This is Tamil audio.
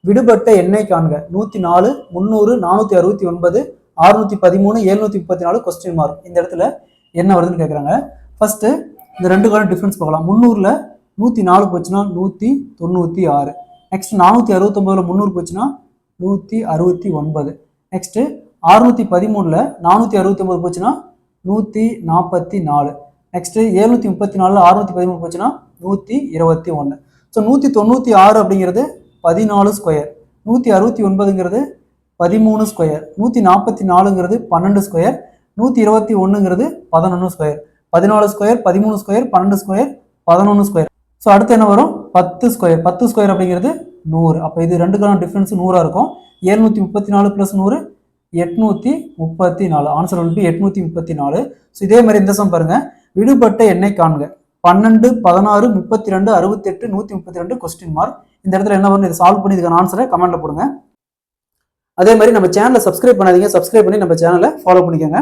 விடுபட்ட எண்ணெய் காண்க 104 300 469 613 734 கொஸ்டின் மார்க். இந்த இடத்துல என்ன வருதுன்னு கேட்குறாங்க. ஃபர்ஸ்ட் இந்த ரெண்டுக்கான டிஃபரன்ஸ் பார்க்கலாம். 300ல் 104 போச்சுன்னா 196. நெக்ஸ்ட் 469ல் 300 போச்சுன்னா 169. நெக்ஸ்ட் 613ல் 469 போச்சுன்னா 144. நெக்ஸ்ட் 734ல் 613 போச்சுன்னா 121. ஸோ 196 அப்படிங்கிறது 14 ஸ்கொயர், 169ங்கிறது 13 ஸ்கொயர், 144ங்கிறது 12 ஸ்கொயர், 121ங்கிறது 11 square. 14 square, 13 square, 12 square, 11 square. So அடுத்து என்ன வரும்? 10 ஸ்கொயர். 10 ஸ்கொயர் அப்படிங்கிறது 100. அப்போ இது ரெண்டுக்கான டிஃபரன்ஸ் 100 இருக்கும். 734 + 100 834. ஆன்சர் வந்து 834. ஸோ இதே மாதிரி இந்த சம் பாருங்க. விடுபட்ட எண்ணெய் காண்க 12 16 32 68 132 கொஸ்டின் மார்க். இந்த இடத்துல என்ன வரும்? இதை சால்வ் பண்ணி இதுக்கான ஆன்சரை கமெண்ட்ல போடுங்க. அதே மாதிரி நம்ம சேனலை சப்ஸ்கிரைப் பண்ணாதீங்க, சப்ஸ்கிரைப் பண்ணி நம்ம சேனலை ஃபாலோ பண்ணிக்கோங்க.